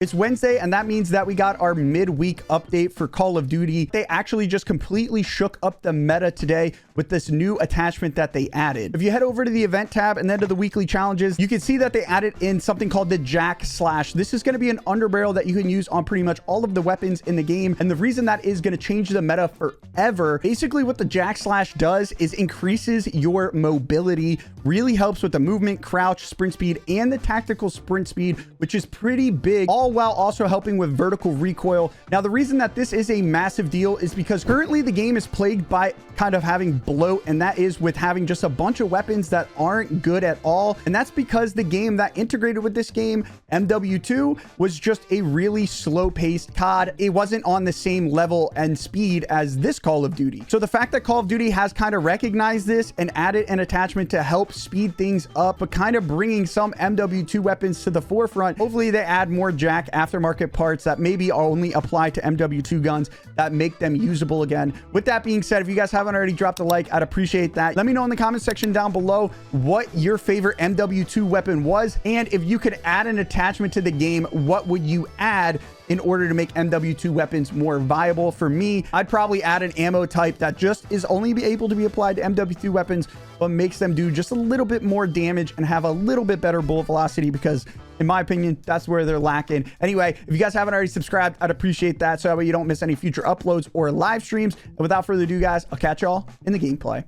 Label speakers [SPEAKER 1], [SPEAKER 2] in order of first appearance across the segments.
[SPEAKER 1] It's Wednesday, and that means that we got our midweek update for Call of Duty. They actually just completely shook up the meta today with this new attachment that they added. If you head over to the event tab and then to the weekly challenges, you can see that they added in something called the Jack Slash. This is going to be an underbarrel that you can use on pretty much all of the weapons in the game. And the reason that is going to change the meta forever, basically what the Jack Slash does is increases your mobility, really helps with the movement, crouch, sprint speed, and the tactical sprint speed, which is pretty big, all while also helping with vertical recoil. Now, the reason that this is a massive deal is because currently the game is plagued by kind of having bloat, and that is with having just a bunch of weapons that aren't good at all. And that's because the game that integrated with this game, MW2, was just a really slow-paced COD. It wasn't on the same level and speed as this Call of Duty. So the fact that Call of Duty has kind of recognized this and added an attachment to help speed things up, but kind of bringing some MW2 weapons to the forefront, hopefully they add more Jack aftermarket parts that maybe only apply to MW2 guns that make them usable again. With that being said, if you guys haven't already dropped a like, I'd appreciate that. Let me know in the comment section down below what your favorite MW2 weapon was, and if you could add an attachment to the game, what would you add in order to make MW2 weapons more viable? For me, I'd probably add an ammo type that just is only be able to be applied to MW2 weapons, but makes them do just a little bit more damage and have a little bit better bullet velocity, because in my opinion, that's where they're lacking. Anyway, if you guys haven't already subscribed, I'd appreciate that, so that way you don't miss any future uploads or live streams. And without further ado, guys, I'll catch y'all in the gameplay.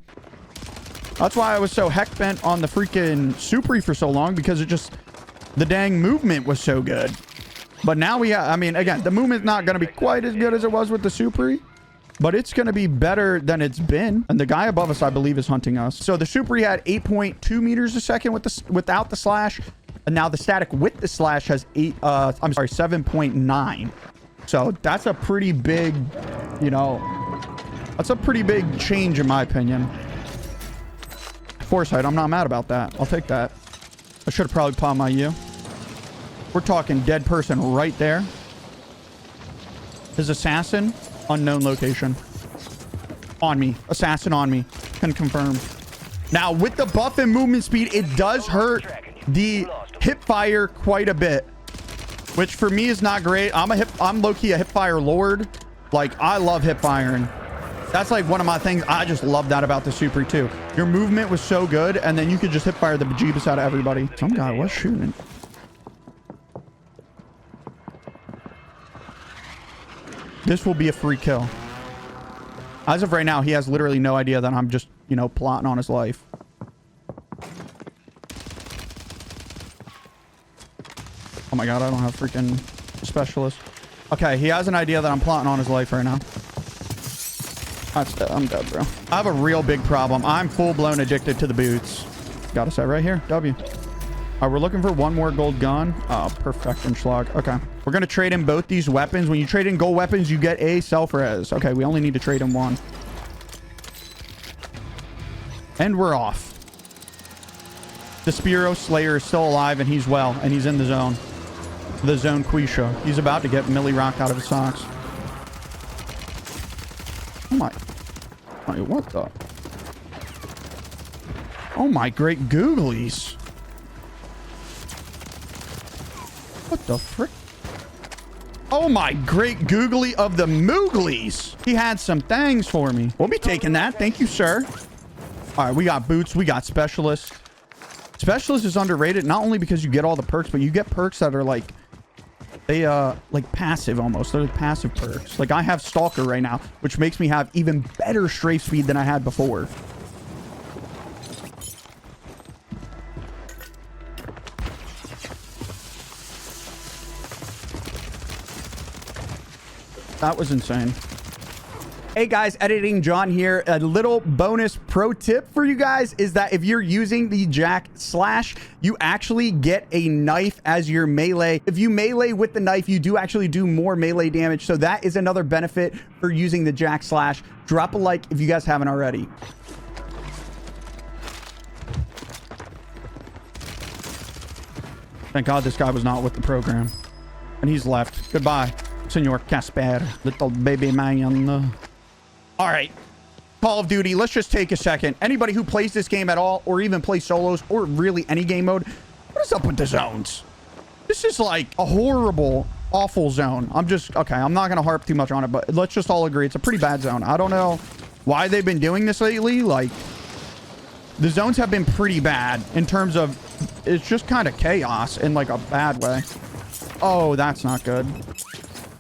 [SPEAKER 1] That's why I was so heck bent on the freaking Supri for so long, because it just, the dang movement was so good. But now we have, I mean, again, the movement's not going to be quite as good as it was with the Supri, but it's going to be better than it's been. And the guy above us, I believe, is hunting us. So the Supri had 8.2 meters a second with the, without the slash. And now the static with the slash has 7.9. So that's a pretty big, you know, that's a pretty big change in my opinion. Foresight, I'm not mad about that. I'll take that. I should have probably popped my U. We're talking dead person right there. His assassin, unknown location. On me. Assassin on me. Can confirm. Now, with the buff and movement speed, it does hurt the hip fire quite a bit, which for me is not great. I'm low-key a hip fire lord. Like, I love hip firing. That's like one of my things. I just love that about the Supri too. Your movement was so good, and then you could just hip fire the bejeebus out of everybody. Some guy was shooting. This will be a free kill. As of right now, he has literally no idea that I'm just, you know, plotting on his life. Oh my god, I don't have freaking specialist. Okay, he has an idea that I'm plotting on his life right now. That's dead. I'm dead, bro. I have a real big problem. I'm full-blown addicted to the boots. Got a set right here. W. All right, we're looking for one more gold gun. Oh, perfection schlag. Okay. We're going to trade in both these weapons. When you trade in gold weapons, you get a self-res. Okay, we only need to trade in one. And we're off. The Speros Slayer is still alive, and he's well, and he's in the zone. The zone Quisha. He's about to get Millie Rock out of his socks. Oh my. Oh, what the? Oh my great googlies. What the frick? Oh my great googly of the mooglies. He had some things for me. We'll be taking that. Thank you, sir. All right, we got boots. We got specialist. Specialist is underrated, not only because you get all the perks, but you get perks that are like, they like passive almost. They're passive perks. Like I have Stalker right now, which makes me have even better strafe speed than I had before. That was insane. Hey guys, Editing John here. A little bonus pro tip for you guys is that if you're using the Jack Slash, you actually get a knife as your melee. If you melee with the knife, you do actually do more melee damage. So that is another benefit for using the Jack Slash. Drop a like if you guys haven't already. Thank God this guy was not with the program. And he's left. Goodbye, Senor Casper, little baby man. All right, Call of Duty, let's just take a second. Anybody who plays this game at all, or even plays solos, or really any game mode, what is up with the zones? This is like a horrible awful zone. Okay, I'm not going to harp too much on it, but let's just all agree it's a pretty bad zone. I don't know why they've been doing this lately. Like, the zones have been pretty bad in terms of it's just kind of chaos in like a bad way. Oh, that's not good.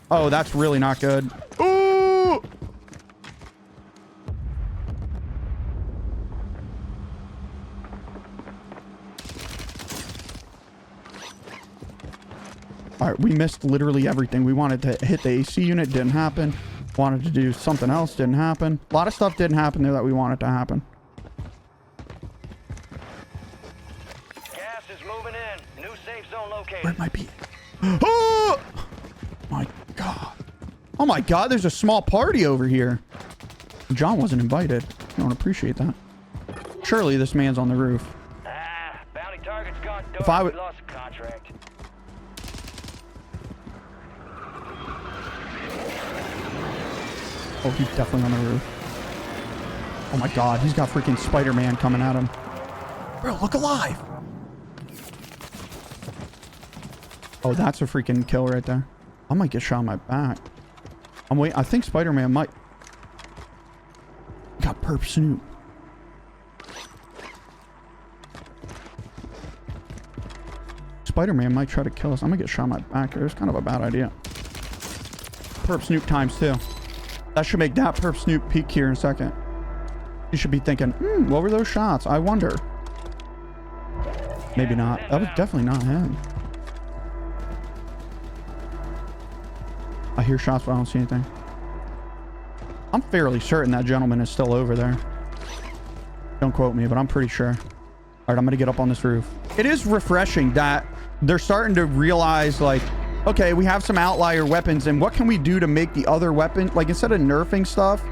[SPEAKER 1] Oh, that's really not good. Ooh! All right, we missed literally everything. We wanted to hit the AC unit, didn't happen. Wanted to do something else, didn't happen. A lot of stuff didn't happen there that we wanted to happen.
[SPEAKER 2] Gas is moving in. New safe zone located.
[SPEAKER 1] Where it might be. Oh! My God. Oh my God, there's a small party over here. John wasn't invited. I don't appreciate that. Surely this man's on the roof.
[SPEAKER 2] Bounty target's gone dark.
[SPEAKER 1] If I would...
[SPEAKER 2] We lost a contract.
[SPEAKER 1] Oh, he's definitely on the roof. Oh my God, he's got freaking Spider-Man coming at him. Bro, look alive. Oh, that's a freaking kill right there. I might get shot in my back. I'm waiting. I think Spider-Man might... Got perp Snoop. Spider-Man might try to kill us. I'm gonna get shot in my back here. It's kind of a bad idea. Perp Snoop times 2. That should make that perp Snoop peek here in a second. You should be thinking, what were those shots? I wonder. Maybe not. That was definitely not him. I hear shots, but I don't see anything. I'm fairly certain that gentleman is still over there. Don't quote me, but I'm pretty sure. All right, I'm going to get up on this roof. It is refreshing that they're starting to realize, like, okay, we have some outlier weapons, and what can we do to make the other weapon, like, instead of nerfing stuff?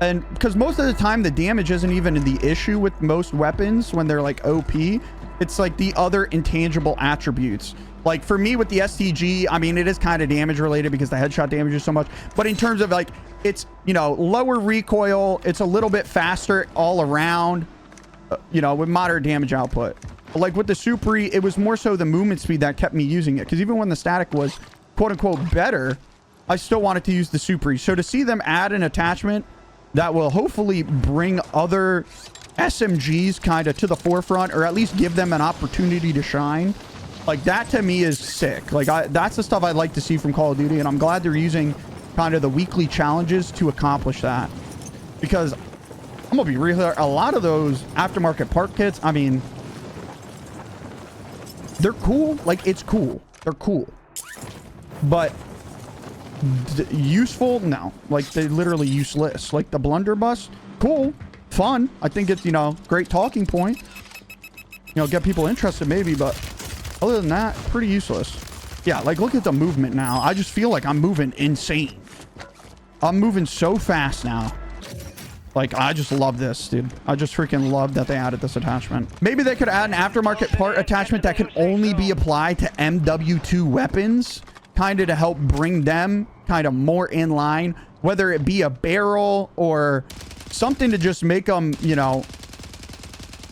[SPEAKER 1] And because most of the time, the damage isn't even the issue with most weapons when they're, like, OP. It's, like, the other intangible attributes. Like, for me with the STG, I mean, it is kind of damage related because the headshot damages so much. But in terms of, like, it's, you know, lower recoil. It's a little bit faster all around, you know, with moderate damage output. But like with the Supri, it was more so the movement speed that kept me using it. Because even when the static was, quote unquote, better, I still wanted to use the Supri. So to see them add an attachment that will hopefully bring other SMGs kind of to the forefront, or at least give them an opportunity to shine, like that to me is sick. Like that's the stuff I'd like to see from Call of Duty, and I'm glad they're using kind of the weekly challenges to accomplish that. Because I'm gonna be real here, a lot of those aftermarket part kits, I mean, they're cool. Like, it's cool. They're cool. But useful? No. Like, they're literally useless. Like, the blunderbuss? Cool. Fun. I think it's, you know, great talking point. You know, get people interested maybe, but other than that, pretty useless. Yeah, like, look at the movement now. I just feel like I'm moving insane. I'm moving so fast now. Like, I just love this, dude. I just freaking love that they added this attachment. Maybe they could add an aftermarket part attachment that can only be applied to MW2 weapons, kind of to help bring them kind of more in line, whether it be a barrel or something to just make them, you know,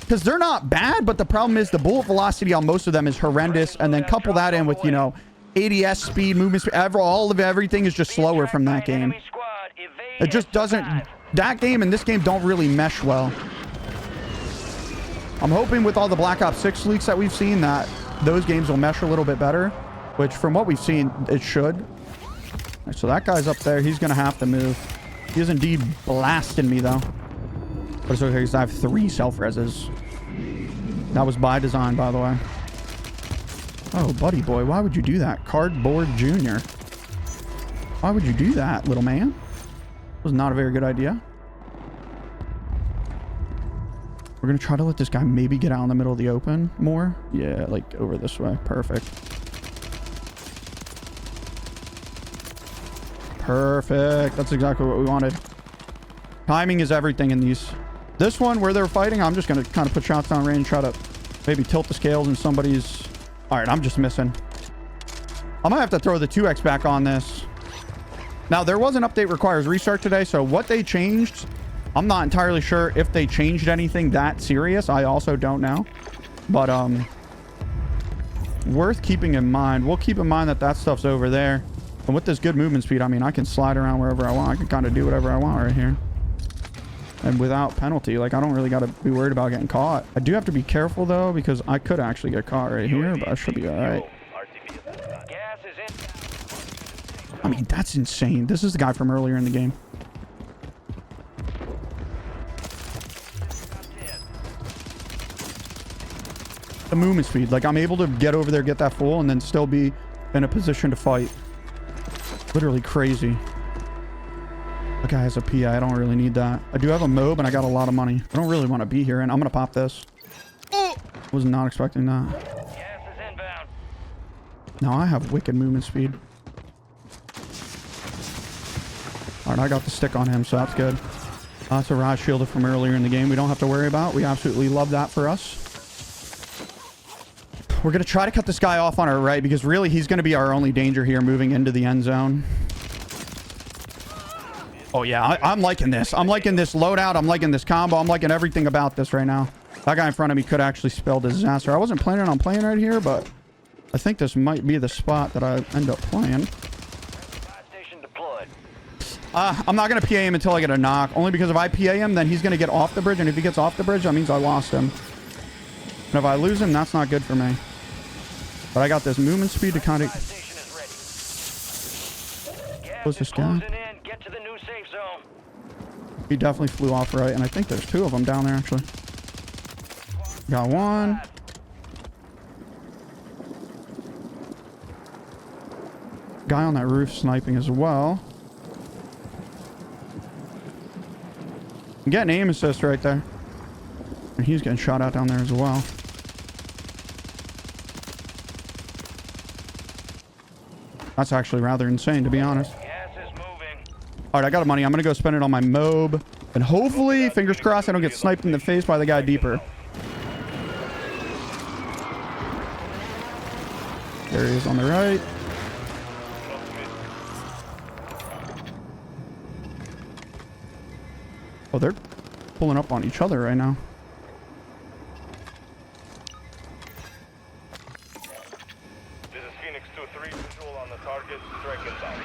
[SPEAKER 1] because they're not bad, but the problem is the bullet velocity on most of them is horrendous. And then couple that in with, you know, ADS speed, movement speed, all of everything is just slower from that game. It just doesn't... That game and this game don't really mesh well. I'm hoping with all the Black Ops 6 leaks that we've seen that those games will mesh a little bit better, which from what we've seen, it should. So that guy's up there. He's going to have to move. He is indeed blasting me, though. But it's okay because I have 3 self-reses. That was by design, by the way. Oh, buddy boy, why would you do that? Cardboard Junior. Why would you do that, little man? Was not a very good idea. We're gonna try to let this guy maybe get out in the middle of the open more. Yeah, like over this way. Perfect. Perfect. That's exactly what we wanted. Timing is everything in these. This one where they're fighting, I'm just gonna kind of put shots down range, try to maybe tilt the scales in somebody's. All right, I'm just missing. I might have to throw the 2x back on this. Now, there was an update requires restart today, so what they changed, I'm not entirely sure if they changed anything that serious. I also don't know. But, worth keeping in mind. We'll keep in mind that that stuff's over there. And with this good movement speed, I mean, I can slide around wherever I want. I can kind of do whatever I want right here. And without penalty. Like, I don't really got to be worried about getting caught. I do have to be careful, though, because I could actually get caught right here, but I should be all right.
[SPEAKER 2] Gas is in.
[SPEAKER 1] I mean, that's insane. This is the guy from earlier in the game. The movement speed. Like, I'm able to get over there, get that full, and then still be in a position to fight. Literally crazy. That guy has a PI. I don't really need that. I do have a MOB, and I got a lot of money. I don't really want to be here, and I'm going to pop this. Was not expecting that.
[SPEAKER 2] Gas is inbound.
[SPEAKER 1] Now I have wicked movement speed. All right, I got the stick on him, so that's good. That's a rod shielder from earlier in the game we don't have to worry about. We absolutely love that for us. We're going to try to cut this guy off on our right because really he's going to be our only danger here moving into the end zone. Oh, yeah, I'm liking this. I'm liking this loadout. I'm liking this combo. I'm liking everything about this right now. That guy in front of me could actually spell disaster. I wasn't planning on playing right here, but I think this might be the spot that I end up playing.
[SPEAKER 2] Station deployed.
[SPEAKER 1] I'm not going to PA him until I get a knock. Only because if I PA him, then he's going to get off the bridge. And if he gets off the bridge, that means I lost him. And if I lose him, that's not good for me. But I got this movement speed to kind of... What's this guy?
[SPEAKER 2] Get to the new safe zone.
[SPEAKER 1] He definitely flew off right. And I think there's two of them down there, actually. Got one. Guy on that roof sniping as well. I'm getting aim assist right there. And he's getting shot out down there as well. That's actually rather insane, to be honest.
[SPEAKER 2] Gas is moving.
[SPEAKER 1] All right, I got money. I'm going to go spend it on my MOB. And hopefully, fingers crossed, I don't get sniped in the face by the guy deeper. There he is on the right. Oh, they're pulling up on each other right now.
[SPEAKER 3] This is Phoenix 2-3, visual on the target, strike inbound.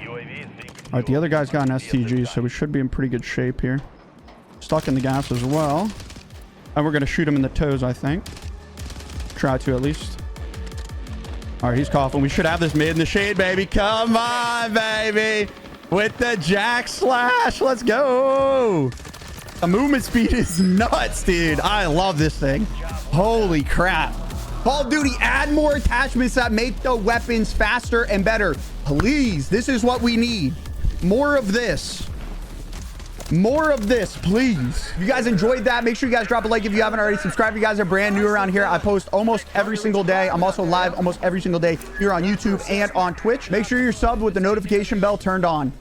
[SPEAKER 3] UAV is being...
[SPEAKER 1] All right, the other guy's got an STG, so we should be in pretty good shape here. Stuck in the gas as well. And we're going to shoot him in the toes, I think. Try to, at least. All right, he's coughing. We should have this mid in the shade, baby. Come on, baby. With the jack slash. Let's go. The movement speed is nuts, dude. I love this thing. Holy crap. Call of Duty, add more attachments that make the weapons faster and better. Please, this is what we need. More of this. More of this, please. If you guys enjoyed that, make sure you guys drop a like if you haven't already. Subscribe if you guys are brand new around here. I post almost every single day. I'm also live almost every single day here on YouTube and on Twitch. Make sure you're subbed with the notification bell turned on.